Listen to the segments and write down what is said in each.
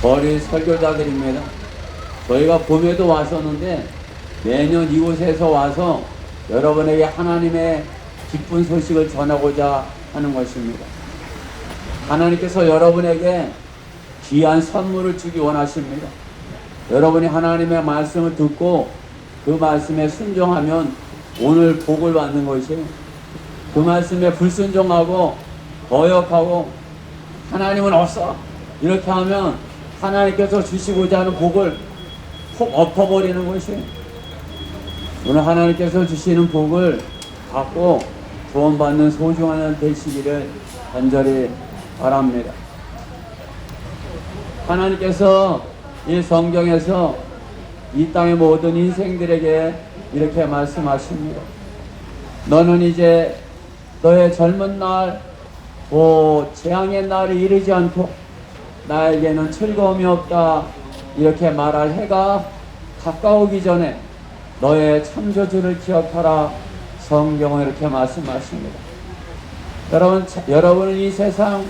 거리 설교자들입니다. 저희가 봄에도 왔었는데 매년 이곳에서 와서 여러분에게 하나님의 기쁜 소식을 전하고자 하는 것입니다. 하나님께서 여러분에게 귀한 선물을 주기 원하십니다. 여러분이 하나님의 말씀을 듣고 그 말씀에 순종하면 오늘 복을 받는 것이에요. 그 말씀에 불순종하고 거역하고 하나님은 없어 이렇게 하면 하나님께서 주시고자 하는 복을 폭 엎어버리는 것이에요. 오늘 하나님께서 주시는 복을 받고 구원받는 소중한 날 되시기를 간절히 바랍니다. 하나님께서 이 성경에서 이 땅의 모든 인생들에게 이렇게 말씀하십니다. 너는 이제 너의 젊은 날, 재앙의 날이 이르지 않고 나에게는 즐거움이 없다 이렇게 말할 해가 가까우기 전에 너의 창조주를 기억하라. 성경은 이렇게 말씀하십니다. 여러분은 이 세상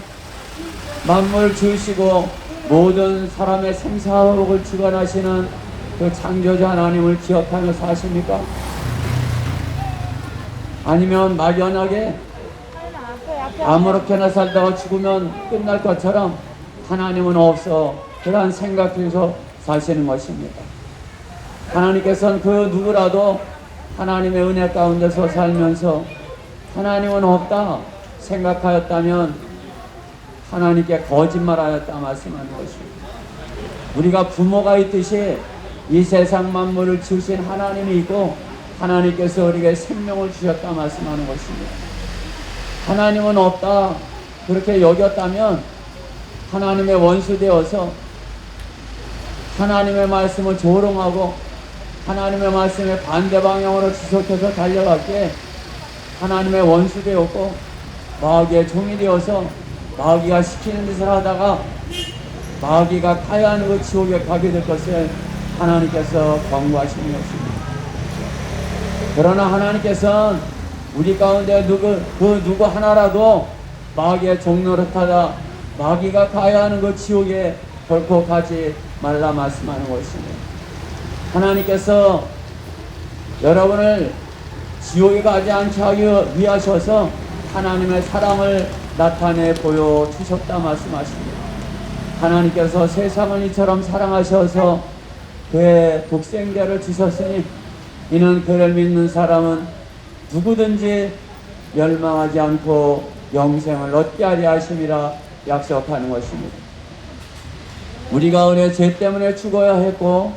만물을 지으시고 모든 사람의 생사복을 주관하시는 그 창조자 하나님을 기억하며 사십니까? 아니면 막연하게 아무렇게나 살다가 죽으면 끝날 것처럼 하나님은 없어 그러한 생각 속에서 사시는 것입니다. 하나님께서는 그 누구라도 하나님의 은혜 가운데서 살면서 하나님은 없다 생각하였다면 하나님께 거짓말하였다 말씀하는 것입니다. 우리가 부모가 있듯이 이 세상 만물을 지으신 하나님이 있고 하나님께서 우리에게 생명을 주셨다 말씀하는 것입니다. 하나님은 없다 그렇게 여겼다면 하나님의 원수 되어서 하나님의 말씀을 조롱하고 하나님의 말씀에 반대 방향으로 지속해서 달려갔기에 하나님의 원수 되었고 마귀의 종이 되어서 마귀가 시키는 짓을 하다가 마귀가 가야 하는 그 지옥에 가게 될 것을 하나님께서 경고하시는 것입니다. 그러나 하나님께서는 우리 가운데 누구 하나라도 마귀의 종노릇하다 마귀가 가야 하는 그 지옥에 결코 가지 말라 말씀하는 것입니다. 하나님께서 여러분을 지옥에 가지 않게 하기 위하셔서 하나님의 사랑을 나타내 보여주셨다 말씀하십니다. 하나님께서 세상을 이처럼 사랑하셔서 그의 독생자를 주셨으니 이는 그를 믿는 사람은 누구든지 멸망하지 않고 영생을 얻게 하려 하심이라 약속하는 것입니다. 우리가 우리의 죄 때문에 죽어야 했고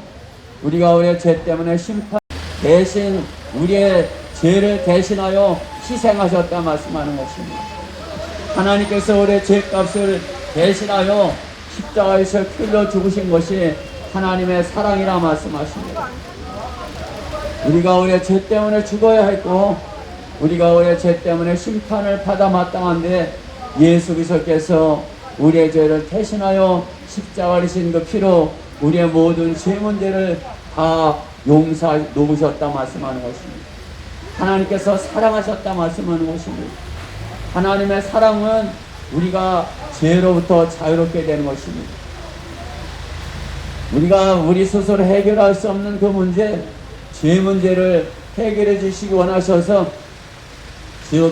우리가 우리의 죄 때문에 심판 대신 우리의 죄를 대신하여 희생하셨다 말씀하는 것입니다. 하나님께서 우리의 죄값을 대신하여 십자가에서 흘려 죽으신 것이 하나님의 사랑이라 말씀하십니다. 우리가 우리의 죄 때문에 죽어야 했고 우리가 우리의 죄 때문에 심판을 받아 마땅한데 예수 그리스도께서 우리의 죄를 대신하여 십자가를 지신 그 피로 우리의 모든 죄 문제를 다 용서해 놓으셨다 말씀하는 것입니다. 하나님께서 사랑하셨다 말씀하는 것입니다. 하나님의 사랑은 우리가 죄로부터 자유롭게 되는 것입니다. 우리가 우리 스스로 해결할 수 없는 그 문제, 죄 문제를 해결해 주시기 원하셔서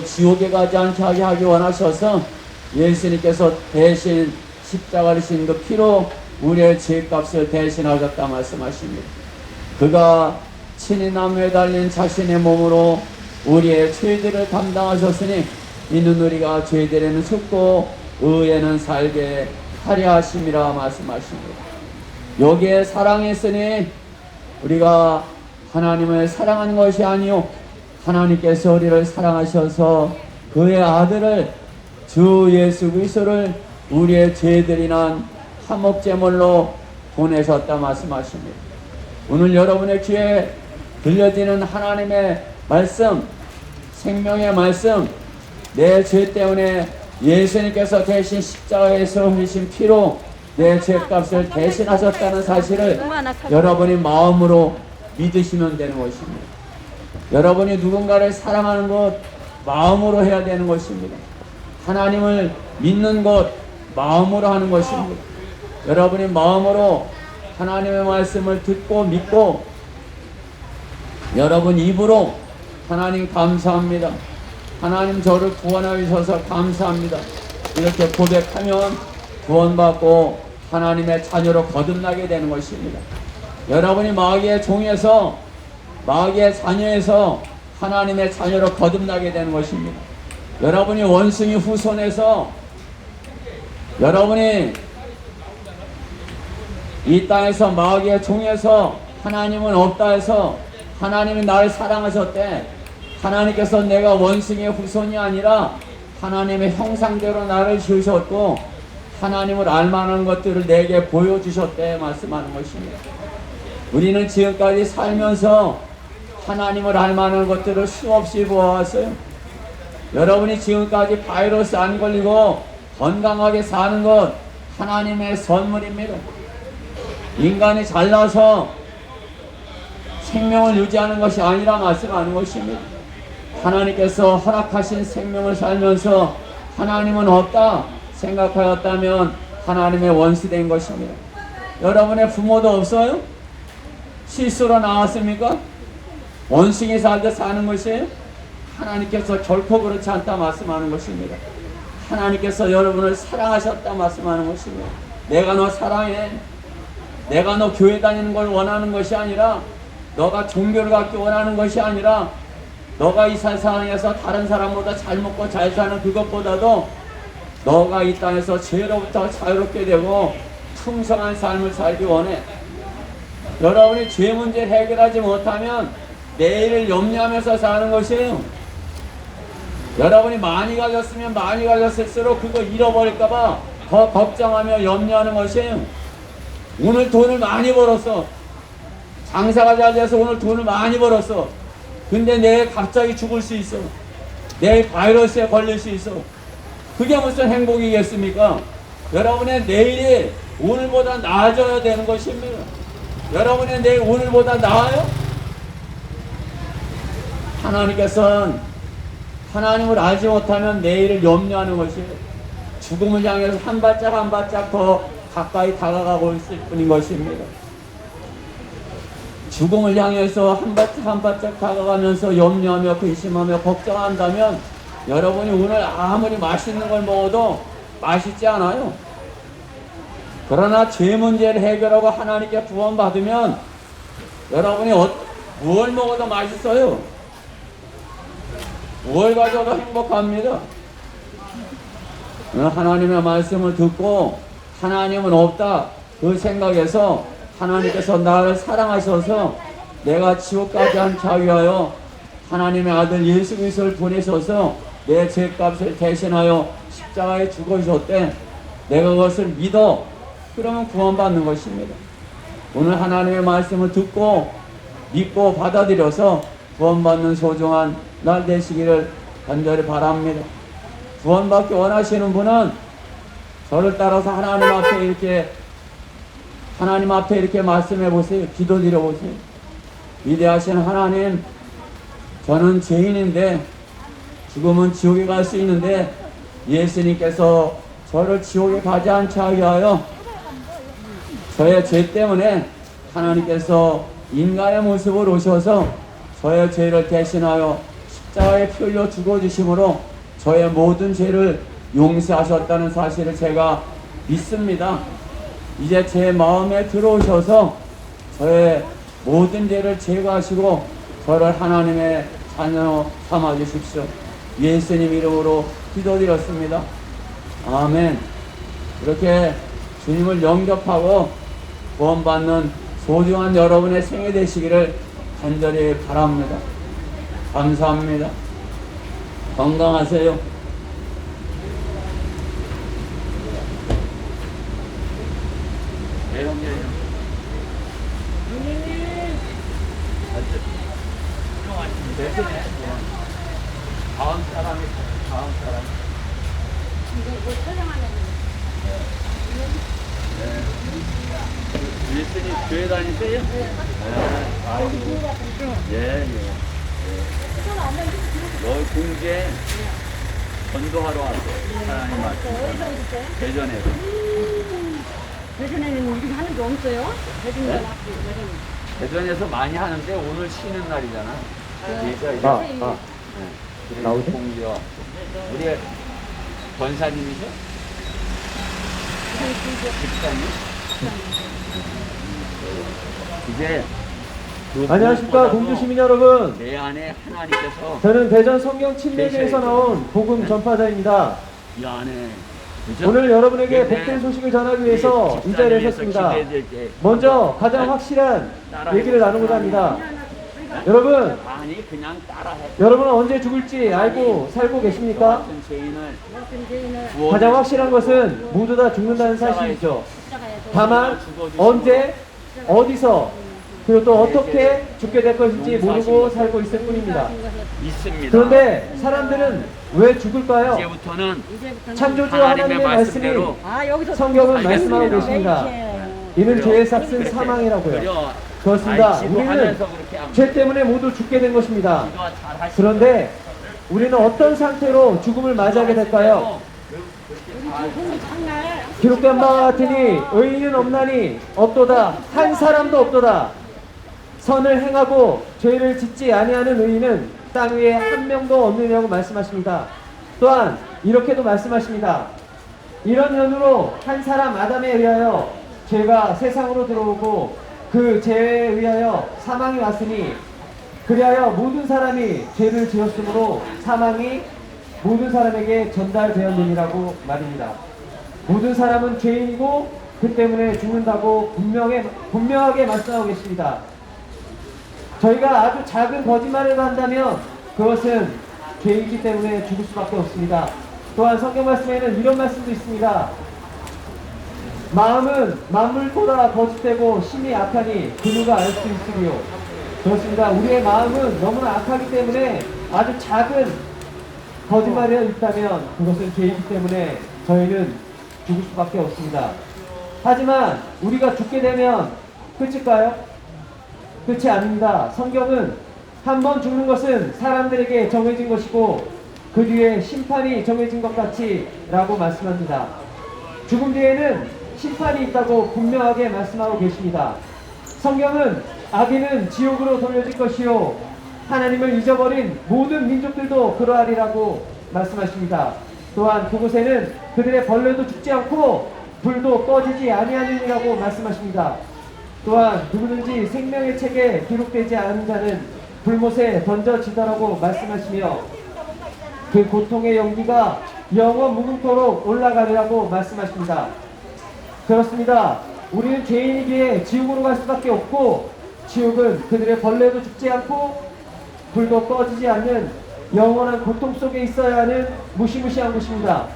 지옥에 가지 않게 하기 원하셔서 예수님께서 대신 십자가를 지신 그 피로 우리의 죄값을 대신하셨다 말씀하십니다. 그가 친히 나무에 달린 자신의 몸으로 우리의 죄들을 담당하셨으니 이는 우리가 죄들에는 죽고 의에는 살게 하려 하심이라 말씀하십니다. 여기에 사랑이 있으니 우리가 하나님을 사랑하는 것이 아니요 하나님께서 우리를 사랑하셔서 그의 아들을 주 예수 그리스도를 우리의 죄들이 난 화목제물로 보내셨다 말씀하십니다. 오늘 여러분의 귀에 들려지는 하나님의 말씀, 생명의 말씀, 내 죄 때문에 예수님께서 대신 십자가에서 흘리신 피로 내 죄값을 대신하셨다는 사실을 여러분이 마음으로 믿으시면 되는 것입니다. 여러분이 누군가를 사랑하는 것 마음으로 해야 되는 것입니다. 하나님을 믿는 것 마음으로 하는 것입니다. 여러분이 마음으로 하나님의 말씀을 듣고 믿고 여러분 입으로 하나님 감사합니다. 하나님 저를 구원하여 주셔서 감사합니다. 이렇게 고백하면 구원받고 하나님의 자녀로 거듭나게 되는 것입니다. 여러분이 마귀의 종에서 마귀의 자녀에서 하나님의 자녀로 거듭나게 되는 것입니다. 여러분이 원숭이 후손에서 여러분이 이 땅에서 마귀의 종에서 하나님은 없다 해서 하나님이 나를 사랑하셨대. 하나님께서 내가 원숭이의 후손이 아니라 하나님의 형상대로 나를 지으셨고 하나님을 알만한 것들을 내게 보여주셨대 말씀하는 것입니다. 우리는 지금까지 살면서 하나님을 알만한 것들을 수없이 보아왔어요. 여러분이 지금까지 바이러스 안 걸리고 건강하게 사는 것 하나님의 선물입니다. 인간이 잘나서 생명을 유지하는 것이 아니라 말씀하는 것입니다. 하나님께서 허락하신 생명을 살면서 하나님은 없다 생각하였다면 하나님의 원수된 것입니다. 여러분의 부모도 없어요? 실수로 나왔습니까? 원숭이 살듯 사는 것이에요? 하나님께서 결코 그렇지 않다 말씀하는 것입니다. 하나님께서 여러분을 사랑하셨다 말씀하는 것입니다. 내가 너 사랑해. 내가 너 교회 다니는 걸 원하는 것이 아니라 너가 종교를 갖기 원하는 것이 아니라 너가 이 세상에서 다른 사람보다 잘 먹고 잘 사는 그것보다도 너가 이 땅에서 죄로부터 자유롭게 되고 풍성한 삶을 살기 원해. 여러분이 죄 문제 해결하지 못하면 내일을 염려하면서 사는 것이에요. 여러분이 많이 가졌으면 많이 가졌을수록 그거 잃어버릴까봐 더 걱정하며 염려하는 것이에요. 오늘 돈을 많이 벌었어. 장사가 잘 돼서 오늘 돈을 많이 벌었어. 근데 내일 갑자기 죽을 수 있어. 내일 바이러스에 걸릴 수 있어. 그게 무슨 행복이겠습니까? 여러분의 내일이 오늘보다 나아져야 되는 것입니다. 여러분의 내일 오늘보다 나아요? 하나님께서는 하나님을 알지 못하면 내일을 염려하는 것이에요. 죽음을 향해서 한 발짝 한 발짝 더 가까이 다가가고 있을 뿐인 것입니다. 죽음을 향해서 한 발짝 한 발짝 다가가면서 염려하며 근심하며 걱정한다면 여러분이 오늘 아무리 맛있는 걸 먹어도 맛있지 않아요. 그러나 죄 문제를 해결하고 하나님께 구원받으면 여러분이 무엇을 먹어도 맛있어요. 무엇을 가져도 행복합니다. 하나님의 말씀을 듣고 하나님은 없다 그 생각에서 하나님께서 나를 사랑하셔서 내가 지옥까지 않게 위하여 하나님의 아들 예수 그리스도를 보내셔서 내 죄값을 대신하여 십자가에 죽으셨대. 내가 그것을 믿어. 그러면 구원받는 것입니다. 오늘 하나님의 말씀을 듣고 믿고 받아들여서 구원받는 소중한 날 되시기를 간절히 바랍니다. 구원받기 원하시는 분은 저를 따라서 하나님 앞에 이렇게 말씀해 보세요. 기도드려 보세요. 위대하신 하나님, 저는 죄인인데 죽으면 지옥에 갈 수 있는데 예수님께서 저를 지옥에 가지 않게 하여 저의 죄 때문에 하나님께서 인간의 모습으로 오셔서 저의 죄를 대신하여 십자가에 피 흘려 죽어주심으로 저의 모든 죄를 용서하셨다는 사실을 제가 믿습니다. 이제 제 마음에 들어오셔서 저의 모든 죄를 제거하시고 저를 하나님의 자녀 삼아 주십시오. 예수님 이름으로 기도드렸습니다. 아멘. 이렇게 주님을 영접하고 구원받는 소중한 여러분의 생애 되시기를 간절히 바랍니다. 감사합니다. 건강하세요. 네, 형님. 다음 사람. 이거 뭐 촬영하려고. 네. 예수님 교회 다니세요? 네. 아이고. 예. 너 공제 전도하러 왔어요. 하나님 말씀. 대전에서. 대전에는 이렇게 하는 게 없어요? 대전에 네? 왔지, 대전. 대전에서 많이 하는데 오늘 쉬는 날이잖아. 그래서 이제 네. 나오지? 공기와 우리 권사님이죠? 집사님? 이제 그 안녕하십니까 무엇보다도 공주 시민 여러분. 내 안에 하나님께서 저는 대전 성경 침례교에서 나온 복음 전파자입니다. 이 안에 그죠? 오늘 여러분에게 근데 복된 소식을 전하기 위해서 이 자리에 집사님에서 섰습니다. 기대될 때 먼저 가장 네? 확실한 따라해 얘기를 나누고자 합니다. 여러분, 아니 그냥 따라해. 여러분은 언제 죽을지 알고 살고 계십니까? 같은 죄인을 무슨 죄인을 구원해 가장 확실한 것은 모두 다 죽는다는 사실이죠. 십자가에서 다만 언제, 어디서, 그리고 또 어떻게 죽게 될 것인지 모르고 살고 있을 뿐입니다. 있습니다. 그런데 사람들은 왜 죽을까요? 이제부터는 이제부터는 창조주 하나님의 하나님의 말씀대로 말씀이 아 여기서 성경은 알겠습니다. 말씀하고 계십니다. 이는 죄의 삭은 사망이라고요. 그렇습니다. 우리는 죄 때문에 모두 죽게 된 것입니다. 그런데 우리는 어떤 상태로 죽음을 맞이하게 될까요? 장날 기록된 바와 같으니 의인은 없나니 없도다 한 사람도 없도다. 선을 행하고 죄를 짓지 아니하는 의인은 땅 위에 한 명도 없느냐고 말씀하십니다. 또한 이렇게도 말씀하십니다. 이런 연유로 한 사람 아담에 의하여 죄가 세상으로 들어오고 그 죄에 의하여 사망이 왔으니 그리하여 모든 사람이 죄를 지었으므로 사망이 모든 사람에게 전달되었느니라고 말입니다. 모든 사람은 죄인이고 그 때문에 죽는다고 분명하게 말씀하고 계십니다. 저희가 아주 작은 거짓말을 한다면 그것은 죄이기 때문에 죽을 수밖에 없습니다. 또한 성경 말씀에는 이런 말씀도 있습니다. 마음은 만물보다 거짓되고 심히 악하니 그 누가 알 수 있으리요. 그렇습니다. 우리의 마음은 너무나 악하기 때문에 아주 작은 거짓말이 있다면 그것은 죄이기 때문에 저희는 죽을 수밖에 없습니다. 하지만 우리가 죽게 되면 끝일까요? 끝이 아닙니다. 성경은 한 번 죽는 것은 사람들에게 정해진 것이고 그 뒤에 심판이 정해진 것 같이 라고 말씀합니다. 죽음 뒤에는 심판이 있다고 분명하게 말씀하고 계십니다. 성경은 악인은 지옥으로 돌려질 것이요 하나님을 잊어버린 모든 민족들도 그러하리라고 말씀하십니다. 또한 그곳에는 그들의 벌레도 죽지 않고 불도 꺼지지 아니하느니라고 말씀하십니다. 또한 누구든지 생명의 책에 기록되지 않은 자는 불못에 던져지더라고 말씀하시며 그 고통의 연기가 영원 무궁토록 올라가리라고 말씀하십니다. 그렇습니다. 우리는 죄인이기에 지옥으로 갈 수밖에 없고 지옥은 그들의 벌레도 죽지 않고 불도 꺼지지 않는 영원한 고통 속에 있어야 하는 무시무시한 곳입니다.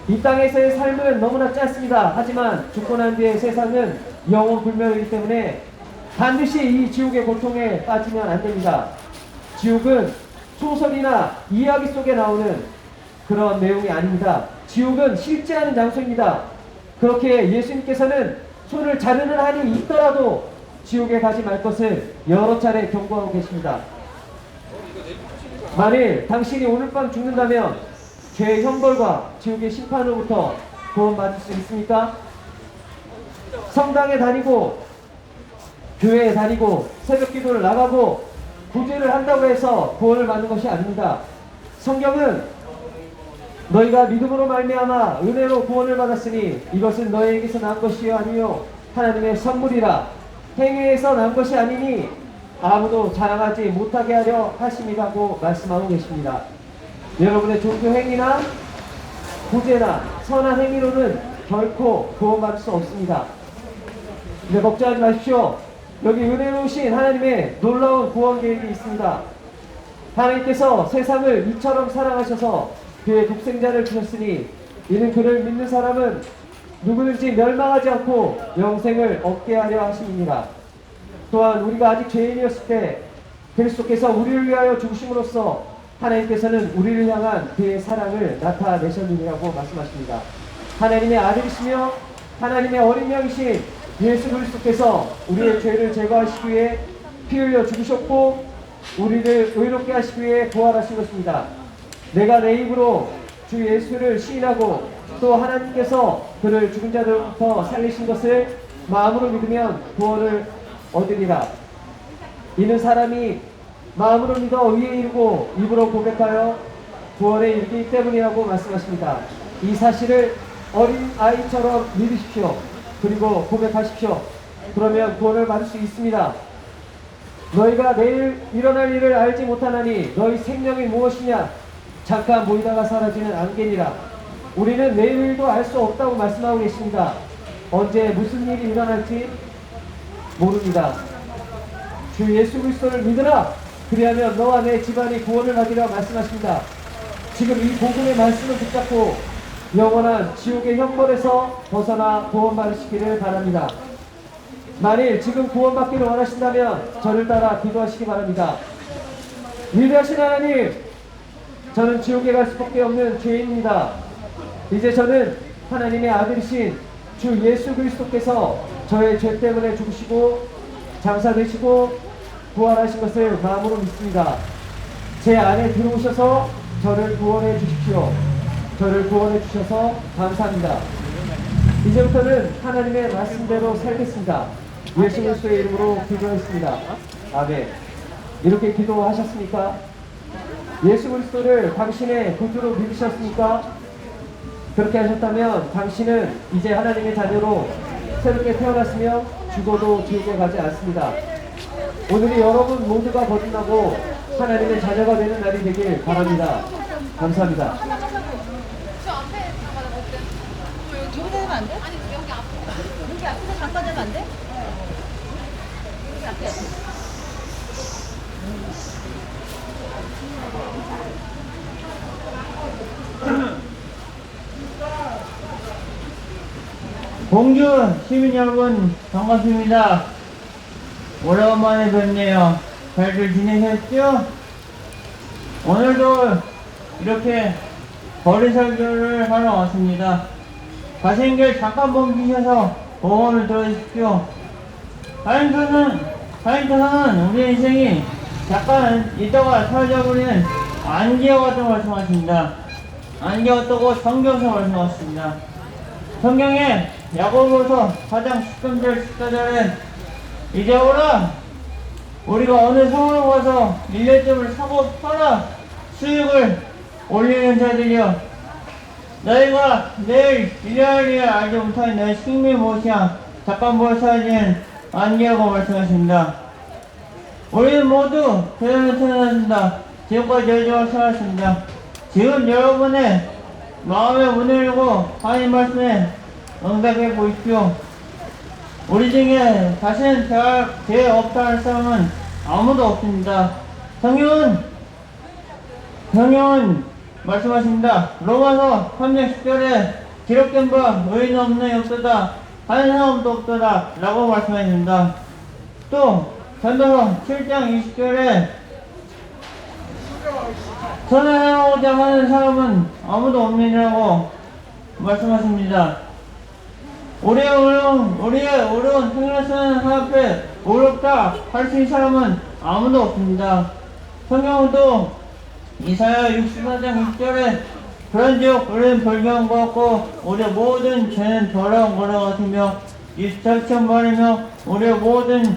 이 땅에서의 삶은 너무나 짧습니다. 하지만 죽고 난 뒤의 세상은 영원 불멸이기 때문에 반드시 이 지옥의 고통에 빠지면 안 됩니다. 지옥은 소설이나 이야기 속에 나오는 그런 내용이 아닙니다. 지옥은 실제하는 장소입니다. 그렇게 예수님께서는 손을 자르는 한이 있더라도 지옥에 가지 말 것을 여러 차례 경고하고 계십니다. 만일 당신이 오늘 밤 죽는다면 죄의 형벌과 지옥의 심판으로부터 구원받을 수 있습니까? 성당에 다니고 교회에 다니고 새벽 기도를 나가고 구제를 한다고 해서 구원을 받는 것이 아닙니다. 성경은 너희가 믿음으로 말미암아 은혜로 구원을 받았으니 이것은 너희에게서 난 것이요 아니요 하나님의 선물이라. 행위에서 난 것이 아니니 아무도 자랑하지 못하게 하려 하심이라고 말씀하고 계십니다. 여러분의 종교 행위나 구제나 선한 행위로는 결코 구원받을 수 없습니다. 근데 걱정하지 마십시오. 여기 은혜로우신 하나님의 놀라운 구원 계획이 있습니다. 하나님께서 세상을 이처럼 사랑하셔서 그의 독생자를 주셨으니 이는 그를 믿는 사람은 누구든지 멸망하지 않고 영생을 얻게 하려 하심입니다. 또한 우리가 아직 죄인이었을 때 그리스도께서 우리를 위하여 죽으심으로써 하나님께서는 우리를 향한 그의 사랑을 나타내셨느니라고 말씀하십니다. 하나님의 아들이시며 하나님의 어린 양이신 예수 그리스도께서 우리의 죄를 제거하시기 위해 피 흘려 죽으셨고 우리를 의롭게 하시기 위해 부활하신 것입니다. 내가 내 입으로 주 예수를 시인하고 또 하나님께서 그를 죽은 자들로부터 살리신 것을 마음으로 믿으면 구원을 얻으리라. 이는 사람이 마음으로 믿어 의에 이르고 입으로 고백하여 구원에 이르기 때문이라고 말씀하십니다. 이 사실을 어린 아이처럼 믿으십시오. 그리고 고백하십시오. 그러면 구원을 받을 수 있습니다. 너희가 내일 일어날 일을 알지 못하나니 너희 생명이 무엇이냐? 잠깐 모이다가 사라지는 안개니라. 우리는 내일도 알 수 없다고 말씀하고 계십니다. 언제 무슨 일이 일어날지 모릅니다. 주 예수 그리스도를 믿으라. 그리하면 너와 내 집안이 구원을 받으리라 말씀하십니다. 지금 이 복음의 말씀을 붙잡고 영원한 지옥의 형벌에서 벗어나 구원받으시기를 바랍니다. 만일 지금 구원받기를 원하신다면 저를 따라 기도하시기 바랍니다. 위대하신 하나님, 저는 지옥에 갈 수밖에 없는 죄인입니다. 이제 저는 하나님의 아들이신 주 예수 그리스도께서 저의 죄 때문에 죽으시고 장사되시고 부활하신 것을 마음으로 믿습니다. 제 안에 들어오셔서 저를 구원해 주십시오. 저를 구원해 주셔서 감사합니다. 이제부터는 하나님의 말씀대로 살겠습니다. 예수 그리스도의 이름으로 기도했습니다. 아멘. 이렇게 기도하셨습니까? 예수 그리스도를 당신의 구주로 믿으셨습니까? 그렇게 하셨다면 당신은 이제 하나님의 자녀로 새롭게 태어났으며 죽어도 지옥에 가지 않습니다. 오늘이 여러분 모두가 거듭나고 하나님의 자녀가 되는 날이 되길 바랍니다. 감사합니다. 저 앞에 잠깐만 어때? 저기 되면 안 돼? 아니 여기 앞에. 여기 앞에서 잠깐 되면 안 돼? 여기 앞에. 공주 시민 여러분 반갑습니다. 오랜만에 뵙네요. 잘들 지내셨죠? 오늘도 이렇게 거리 설교를 하러 왔습니다. 가신 길 잠깐 멈추셔서 보험을 들어주십시오. 하나님께서는 우리 인생이 잠깐 있다가 사라져버리는 안개와 같다고 말씀하십니다. 안개와 같다고 성경에서 말씀하십니다. 성경에 야고보서 4장 13절 14절에 이제 오라 우리가 어느 성을 가서 1년쯤을 사고 팔아 수익을 올리는 자들이여 너희가 내일 일할 일을 알지 못하니 너희 생명이 무엇이야 잠깐 사라지는 안개라고 말씀하십니다. 우리는 모두 세상에 태어났습니다. 지금까지 여기서 살았습니다. 지금 여러분의 마음의 문을 열고 하나님 말씀에 응답해 보십시오. 우리 중에 다시는 죄 없다 할 사람은 아무도 없습니다. 성경은 말씀하십니다. 로마서 3장 10절에 기록된 바 의인 없는 없도다 하는 사람도 없도다 라고 말씀하십니다. 또 전도서 7장 20절에 선행하고자 하는 사람은 아무도 없느니라고 말씀하십니다. 우리의 어려운 생활을 쓰는 하나님 앞에 어렵다 할 수 있는 사람은 아무도 없습니다. 성경은 또 이사야 64장 6절에 그런즉 우리는 불경한 것 같고 우리의 모든 죄는 더러운 거라 같으며 24천 말이며 우리의 모든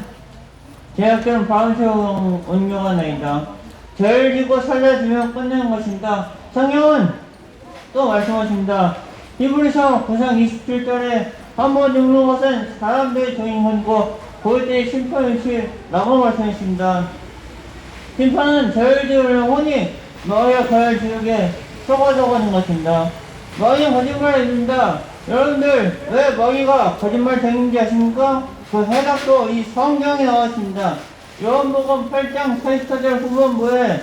죄악들은 바람새우 운명하나이다. 죄를 지고 살려주면 끝내는 것입니다. 성경은 또 말씀하십니다. 히브리서 9장 27절에 한번 죽는 것은 사람들의 종인권이고 그때의 심판이시라고 말씀하십니다. 심판은 죄를 지으려 오니 너희가 죄를 지우게 속아서 가는 것입니다. 너희는 거짓말을 입니다. 여러분들 왜 너희가 거짓말쟁이인지 아십니까? 그 해답도 이 성경에 나와 있습니다. 요한복음 8장 44절 후반부에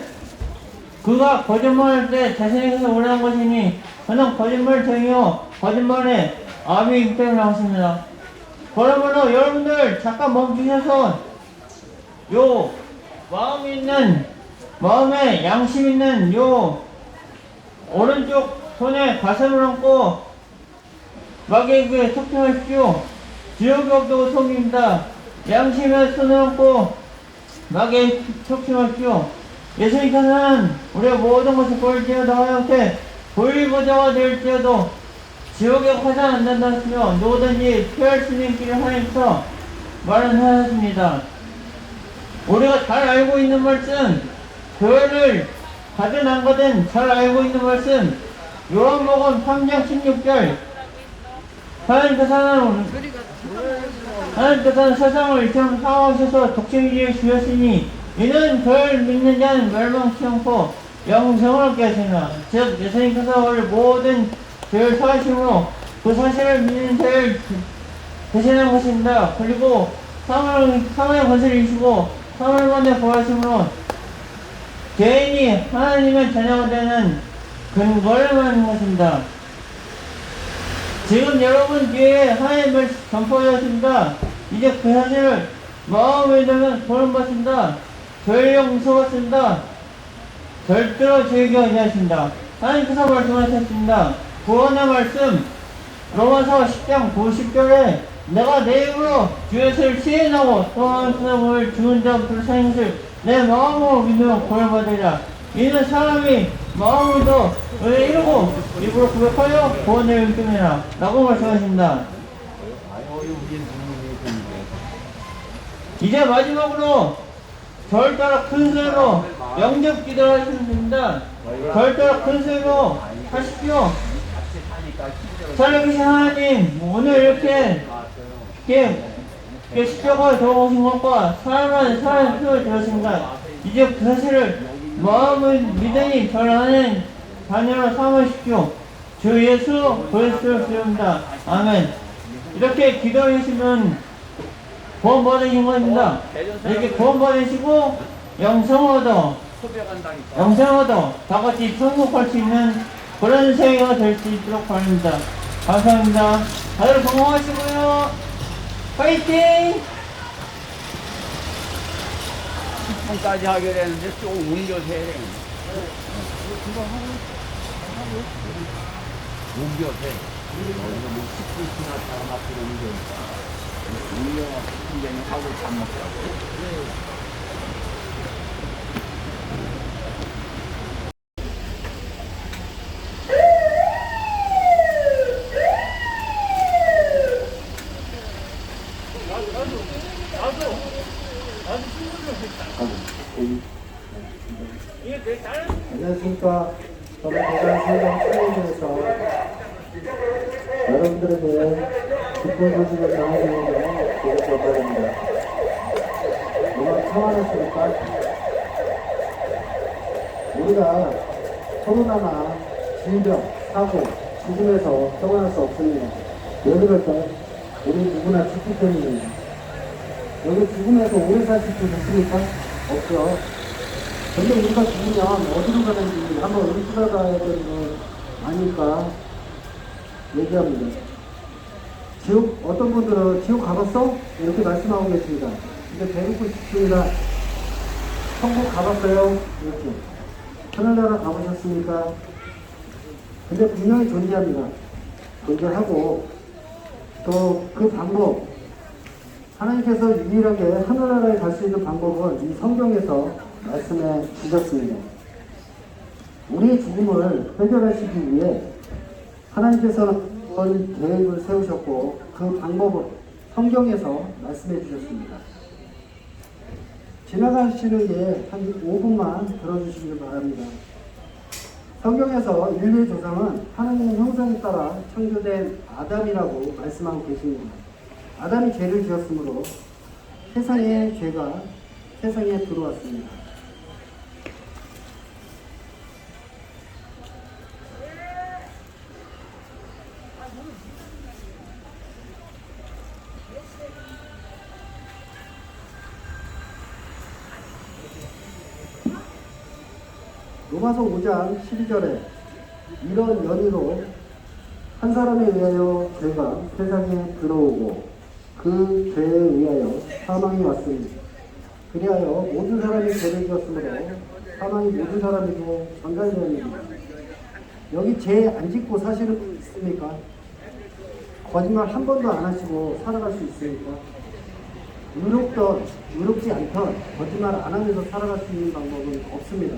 그가 거짓말할 때 자신에게서 오래한 것이니 그는 거짓말쟁이요 거짓말의 아비이기 때문에 나왔습니다. 그러므로 여러분들 잠깐 멈추셔서 요 마음에 양심 있는 요 오른쪽 손에 가슴을 얹고 마귀에게 속죄하십시오. 지옥이 없다고 속입니다. 양심에 손을 얹고 마귀에게 속죄하십시오. 예수님께서는 우리의 모든 것을 보일지어도 하여태 보일보자가 될지어도 지옥에 화장 안 된다으며 누구든지 피할 수 있는 길을 하나님께서 마련하였습니다. 우리가 잘 알고 있는 말씀, 교회를 가져난 거든 잘 알고 있는 말씀, 요한복음 3장 16절, 하나님께서는 세상을 이처럼 사랑하셔서 독생자를 주셨으니 이는 저를 믿는 자는 멸망치 않고 영생을 얻게 하시나. 즉 예수님께서 우리 모든 죄를 사하심으로 그 사실을 믿는 자를 대신한 것입니다. 그리고 사망의 권세를 이기시고 사망을 만에 부활하심으로 개인이 하나님의 자녀가 되는 근거를 말하는 것입니다. 지금 여러분 뒤에 하나님을 전포하였습니다. 이제 그 사실을 마음에 들면 구원받습니다. 죄의 용서받습니다. 절대로 죄에게 하지 않습니다. 하나님께서 말씀하셨습니다. 구원의 말씀 로마서 10장 90절에 내가 내 입으로 주 예수를 시인하고 또 한 사람을 죽은 자 앞으로 사는 것을 내 마음으로 믿으며 구원받으리라. 이는 사람이 마음으로 의에 이르고 입으로 고백하여 구원을 얻느니라 라고 말씀하십니다. 이제 마지막으로 저를 따라 큰 소리로 영접 기도를 하시면 됩니다. 저를 따라 큰 소리로 하십시오. 살아계신 하나님, 오늘 이렇게 십자가에 들어오신 것과 사람의 표를 들었습니다. 이제 그 사실을 마음을 믿으니 저를 하나님 자녀로 삼으십시오. 주 예수 그리스도를 부릅니다. 아멘. 이렇게 기도하시면 구원 받으신 겁니다. 이렇게 구원 받으시고 영생을 얻어 다 같이 천국할 수 있는 그런 세계가 될 수 있도록 바랍니다. 감사합니다. 다들 건강하시고요. 파이팅! 10분까지 하기로 했는데 좀 옮겨서 해야 되겠네. 옮겨서 해. 여기서 뭐 10분 지났다가 앞으로 옮겨서 굉장히 하고 밥 먹자고. 안녕하십니까. 저는 대전 성경 수요일에서 여러분들에게 기쁜 소식을 전해드리는 기록 역할입니다. 이건 평안했습니까? 우리가 코로나나 질병, 사고, 죽음에서 평안할 수 없습니다. 왜 그럴까요? 우리 누구나 죽기 때문입니다. 여기 죽음에서 오래 사실 수 있습니까? 없죠. 근데 우리가 죽으면 어디로 가는지 한번 의심해 봐야 되는 거 아닐까 얘기합니다. 지옥, 어떤 분들은 지옥 가봤어? 이렇게 말씀하고 계십니다. 근데 배우고 싶습니다. 천국 가봤어요? 이렇게. 하늘나라 가보셨습니까? 근데 분명히 존재합니다. 존재하고 또 그 방법, 하나님께서 유일하게 하늘나라에 갈 수 있는 방법은 이 성경에서 말씀해 주셨습니다. 우리의 죽음을 해결하시기 위해 하나님께서는 계획을 세우셨고 그 방법을 성경에서 말씀해 주셨습니다. 지나가시는 게 한 5분만 들어주시길 바랍니다. 성경에서 인류의 조상은 하나님의 형상에 따라 창조된 아담이라고 말씀하고 계십니다. 아담이 죄를 지었으므로 세상의 죄가 세상에 들어왔습니다. 로마서 5장 12절에 이런 연유로 한 사람에 의하여 죄가 세상에 들어오고 그 죄에 의하여 사망이 왔습니다. 그리하여 모든 사람이 죄를 지었으므로 사망이 모든 사람에게 전달되었습니다. 여기 죄 안 짓고 사시는 분 있습니까? 거짓말 한 번도 안 하시고 살아갈 수 있습니까? 의롭던 의롭지 않던 거짓말 안 하면서 살아갈 수 있는 방법은 없습니다.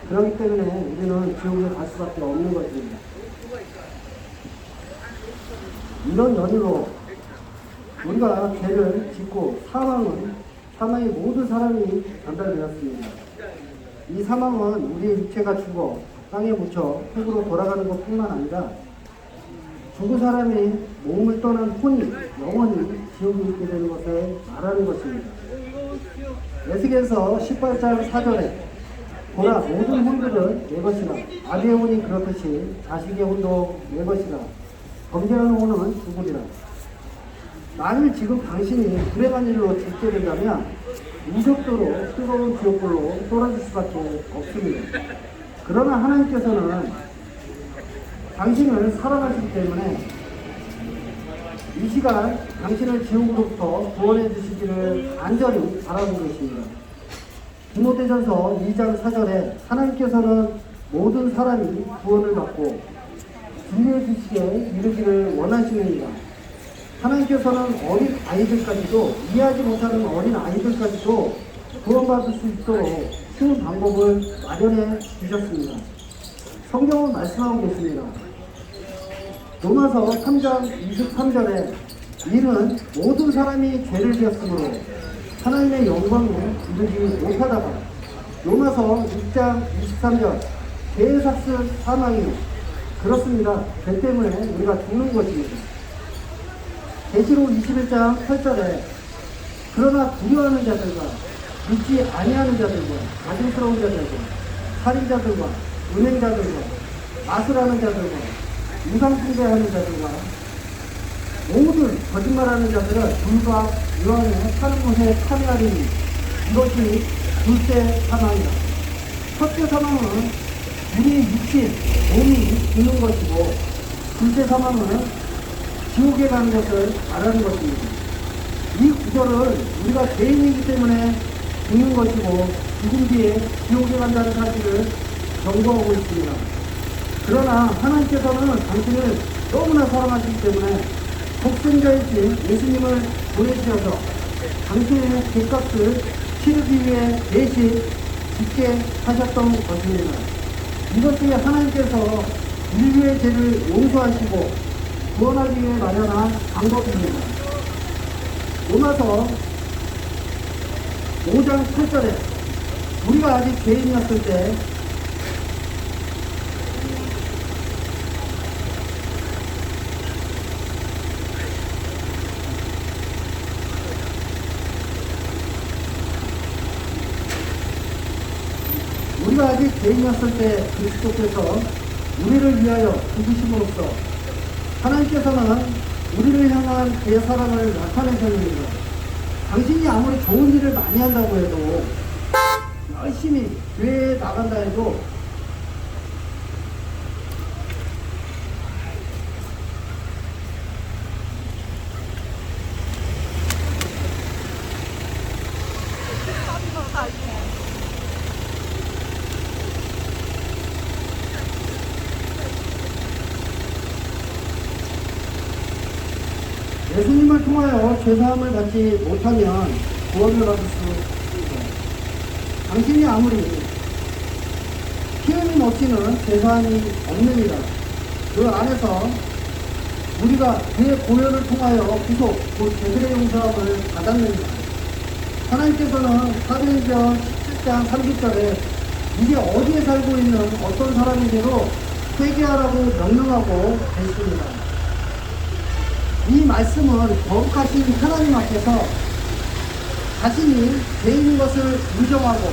그렇기 때문에 우리는 지옥에 갈 수밖에 없는 것입니다. 이런 연유로 우리가 죄를 짓고 사망이 모든 사람이 전달되었습니다. 이 사망은 우리의 육체가 죽어 땅에 묻혀 흙으로 돌아가는 것뿐만 아니라 죽은 사람이 몸을 떠난 혼이 영원히 지옥에 있게 되는 것을 말하는 것입니다. 에스겔서 18장 4절에 보라 모든 혼들은 내 것이라 아비의 혼이 그렇듯이 자식의 혼도 내 것이라 범죄하는 혼은 죽으리라. 만일 지금 당신이 불행한 일로 짓게 된다면 무섭도록 뜨거운 지옥불로 쏟아질 수밖에 없습니다. 그러나 하나님께서는 당신을 사랑하시기 때문에 이 시간 당신을 지옥으로부터 구원해 주시기를 간절히 바라고 계십니다. 디모데전서 2장 4절에 하나님께서는 모든 사람이 구원을 받고 주의 지식에 이르기를 원하시느니라. 하나님께서는 어린 아이들까지도 이해하지 못하는 어린 아이들까지도 구원받을 수 있도록 쉬운 방법을 마련해 주셨습니다. 성경은 말씀하고 계십니다. 로마서 3장 23절에 이는 모든 사람이 죄를 지었으므로 하나님의 영광을 이루지 못하다가 로마서 6장 23절 죄의 삭슬 사망이요. 그렇습니다. 죄 때문에 우리가 죽는 것입니다. 계시록 21장 8절에 그러나 두려워하는 자들과 믿지 아니하는 자들과 가증스러운 자들과 살인자들과 은행자들과 마술하는 자들과 우상숭배하는 자들과 모든 거짓말하는 자들은 불과 유황에 사는 곳에 참여하리니 이것이 둘째 사망이다. 첫째 사망은 우리 육신, 몸이 죽는 것이고 둘째 사망은 지옥에 가는 것을 말하는 것입니다. 이 구절은 우리가 죄인이기 때문에 죽는 것이고 죽은 뒤에 지옥에 간다는 사실을 경고하고 있습니다. 그러나 하나님께서는 당신을 너무나 사랑하시기 때문에 독생자이신 예수님을 보내주셔서 당신의 죄값을 치르기 위해 대신 짓게 하셨던 것입니다. 이것이 하나님께서 인류의 죄를 용서하시고 구원하기 위해 마련한 방법입니다. 로마서 5장 8절에 우리가 아직 죄인이었을 때 그리스도께서 우리를 위하여 죽으심으로써 하나님께서는 우리를 향한 그의 사랑을 나타내셨습니다. 당신이 아무리 좋은 일을 많이 한다고 해도 열심히 교회에 나간다 해도 예수님을 통하여 죄사함을 받지 못하면 구원을 받을 수 없습니다. 당신이 아무리 피 흘림 없이는 죄사함이 없느니라. 그 안에서 우리가 그의 보혈을 통하여 구속, 곧 죄들의 용서함을 받았느니라. 하나님께서는 사도행전 17장 30절에 이제 어디에 살고 있는 어떤 사람에게도 회개하라고 명령하고 계십니다. 이 말씀은 거룩하신 하나님 앞에서 자신이 죄인 것을 인정하고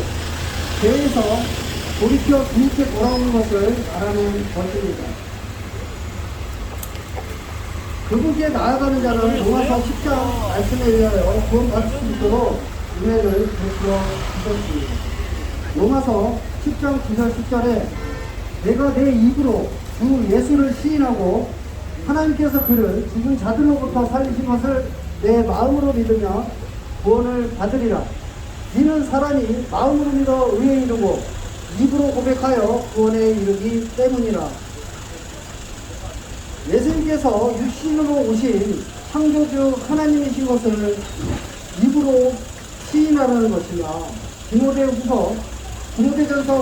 죄에서 돌이켜 주님께 돌아오는 것을 말하는 것입니다. 그분께 나아가는 자는 로마서 10장 말씀에 의하여 구원받을 수 있도록 은혜를 베풀어 주셨습니다. 로마서 10장 9절 10절에 내가 내 입으로 주 예수를 시인하고 하나님께서 그를 죽은 자들로부터 살리신 것을 내 마음으로 믿으며 구원을 받으리라. 이는 사람이 마음으로 믿어 의에 이르고 입으로 고백하여 구원에 이르기 때문이라. 예수님께서 육신으로 오신 창조주 하나님이신 것을 입으로 시인하라는 것이며 디모데전서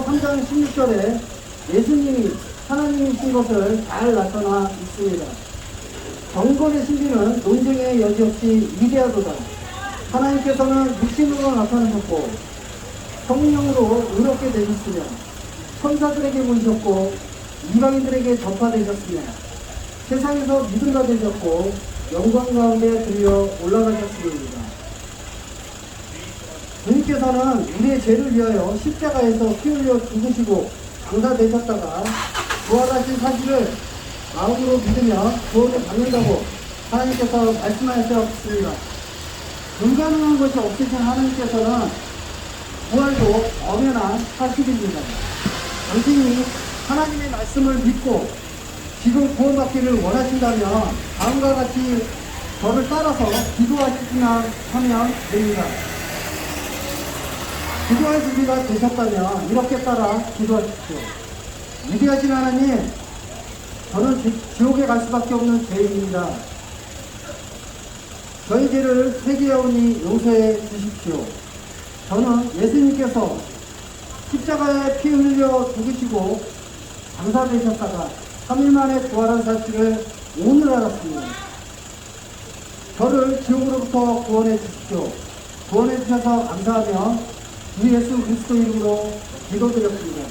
3장 16절에 예수님이 하나님이신 것을 잘 나타나 있습니다. 경건의 신비는 논쟁의 여지 없이 위대하도다. 하나님께서는 육신으로 나타나셨고 성령으로 의롭게 되셨으며 천사들에게 보이셨고 이방인들에게 전파되셨으며 세상에서 믿음과 되셨고 영광 가운데 들려 올라가셨습니다. 주님께서는 우리의 죄를 위하여 십자가에서 피 흘려 죽으시고 장사되셨다가 부활하신 사실을 마음으로 믿으며 구원을 받는다고 하나님께서 말씀하셨습니다. 불가능한 것이 없으신 하나님께서는 부활도 엄연한 사실입니다. 당신이 하나님의 말씀을 믿고 지금 구원받기를 원하신다면 다음과 같이 저를 따라서 기도하시기만 하면 됩니다. 기도할 준비가 되셨다면 이렇게 따라 기도하십시오. 위대하신 하나님, 저는 지옥에 갈 수밖에 없는 죄인입니다. 저희 죄를 회개하오니 용서해 주십시오. 저는 예수님께서 십자가에 피 흘려 죽으시고 장사되셨다가 3일 만에 부활한 사실을 오늘 알았습니다. 저를 지옥으로부터 구원해 주십시오. 구원해 주셔서 감사하며 주 예수 그리스도 이름으로 기도드렸습니다.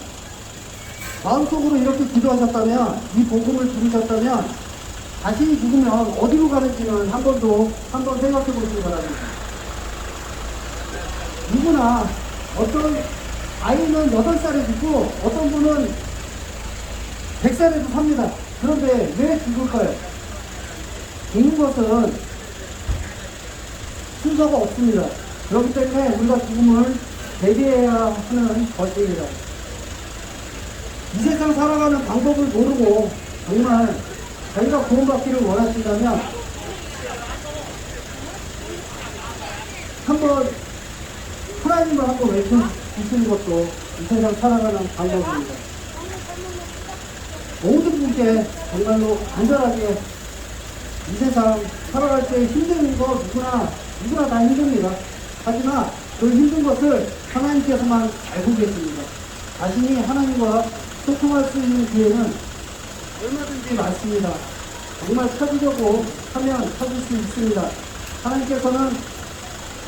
마음속으로 이렇게 기도하셨다면, 이 복음을 들으셨다면 자신이 죽으면 어디로 가는지는 한번 생각해 보시기 바랍니다. 누구나 어떤 아이는 8살에 죽고 어떤 분은 100살에도 삽니다. 그런데 왜 죽을까요? 죽는 것은 순서가 없습니다. 그렇기 때문에 우리가 죽음을 대비해야 하는 것입니다. 이 세상 살아가는 방법을 모르고 정말 자기가 구원받기를 원하신다면 한번 하나님을 한번 외쳐주시는 것도 이 세상 살아가는 방법입니다. 모든 분께 정말로 간절하게 이 세상 살아갈 때 힘든 거 누구나 다 힘듭니다. 하지만 그 힘든 것을 하나님께서만 알고 계십니다. 자신이 하나님과 소통할 수 있는 기회는 얼마든지 많습니다. 정말 찾으려고 하면 찾을 수 있습니다. 하나님께서는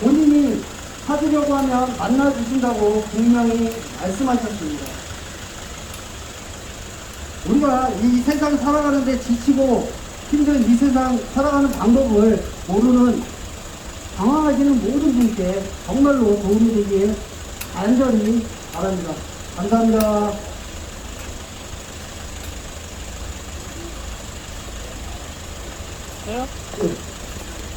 본인이 찾으려고 하면 만나주신다고 분명히 말씀하셨습니다. 우리가 이 세상 살아가는데 지치고 힘든 이 세상 살아가는 방법을 모르는 당황하시는 모든 분께 정말로 도움이 되길 간절히 바랍니다. 감사합니다. 네? 네.